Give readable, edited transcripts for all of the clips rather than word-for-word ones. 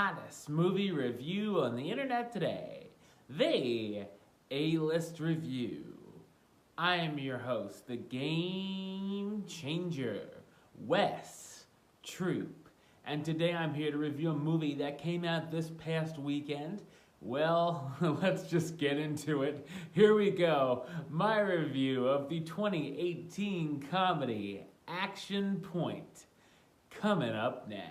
hottest movie review on the internet today, the A-List Review. I am your host, the Game Changer, Wes Troop, and today I'm here to review a movie that came out this past weekend. Well, let's just get into it. Here we go. My review of the 2018 comedy Action Point, coming up now.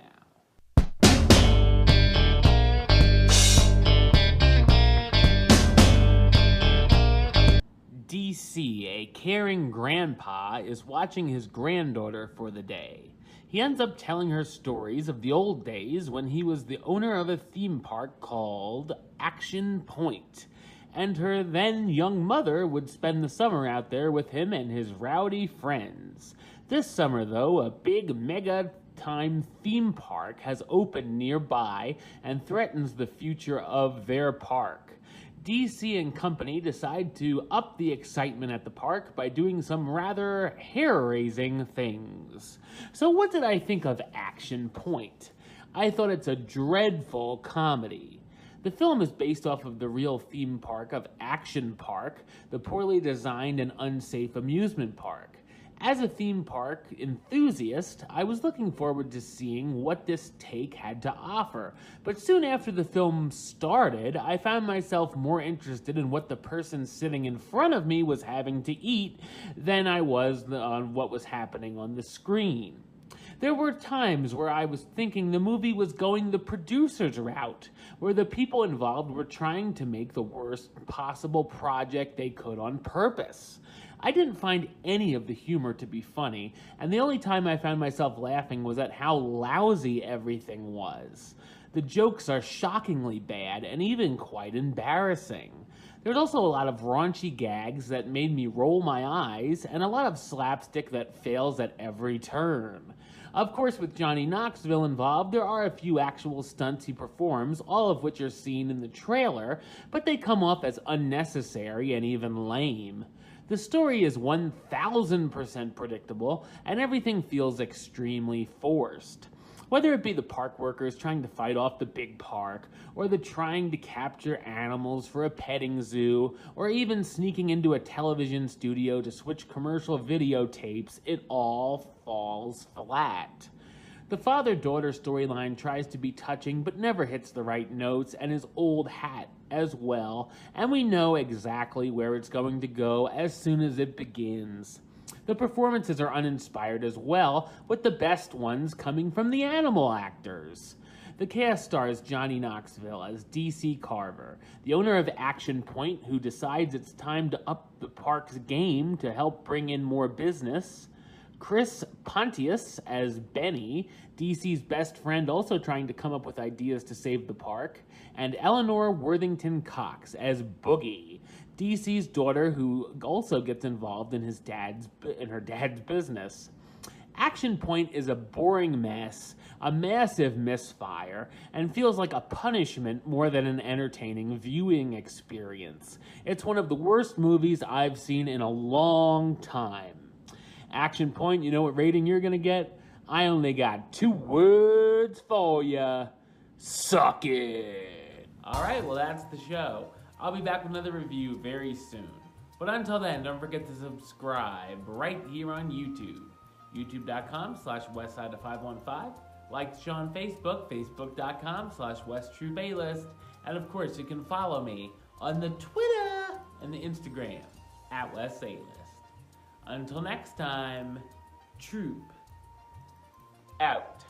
DC, a caring grandpa, is watching his granddaughter for the day. He ends up telling her stories of the old days when he was the owner of a theme park called Action Point, and her then young mother would spend the summer out there with him and his rowdy friends. This summer, though, a big mega-time theme park has opened nearby and threatens the future of their park. DC and company decide to up the excitement at the park by doing some rather hair-raising things. So what did I think of Action Point? I thought it's a dreadful comedy. The film is based off of the real theme park of Action Park, the poorly designed and unsafe amusement park. As a theme park enthusiast, I was looking forward to seeing what this take had to offer. But soon after the film started, I found myself more interested in what the person sitting in front of me was having to eat than I was on what was happening on the screen. There were times where I was thinking the movie was going the producer's route, where the people involved were trying to make the worst possible project they could on purpose. I didn't find any of the humor to be funny, and the only time I found myself laughing was at how lousy everything was. The jokes are shockingly bad and even quite embarrassing. There's also a lot of raunchy gags that made me roll my eyes, and a lot of slapstick that fails at every turn. Of course, with Johnny Knoxville involved, there are a few actual stunts he performs, all of which are seen in the trailer, but they come off as unnecessary and even lame. The story is 1000% predictable, and everything feels extremely forced. Whether it be the park workers trying to fight off the big park, or the trying to capture animals for a petting zoo, or even sneaking into a television studio to switch commercial videotapes, it all falls flat. The father-daughter storyline tries to be touching but never hits the right notes and is old hat as well, and we know exactly where it's going to go as soon as it begins. The performances are uninspired as well, with the best ones coming from the animal actors. The cast stars Johnny Knoxville as DC Carver, the owner of Action Point, who decides it's time to up the park's game to help bring in more business. Chris Pontius as Benny, DC's best friend also trying to come up with ideas to save the park, and Eleanor Worthington-Cox as Boogie, DC's daughter who also gets involved in her dad's business. Action Point is a boring mess, a massive misfire, and feels like a punishment more than an entertaining viewing experience. It's one of the worst movies I've seen in a long time. Action Point, you know what rating you're gonna get? I only got 2 words for ya. Suck it. Alright, well that's the show. I'll be back with another review very soon. But until then, don't forget to subscribe right here on YouTube. YouTube.com/Westside515. Like the show on Facebook, Facebook.com/WestTrueBaylist. And of course, you can follow me on the Twitter and the Instagram @WestAlist. Until next time, Troop out.